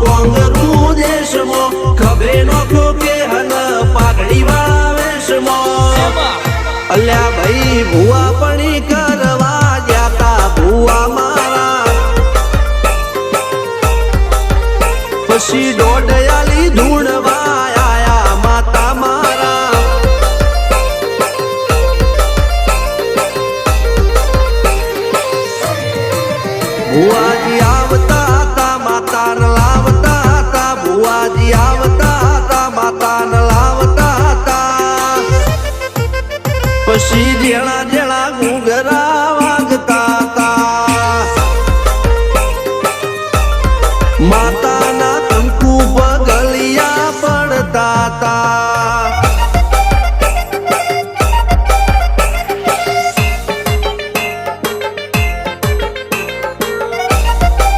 કોંગરું દેશમાં ખભે નોખો કે હન પાઘડી વાળા વેશમાં અલ્યા ભાઈ ભુવા પણી કરવા જાતા ભુવા મારા પછી દોડયાલી ધૂણવા આયા માતા મારા ભુવાજી આવતા હતા માતા લાવતા હતા ભુવાજી આવતા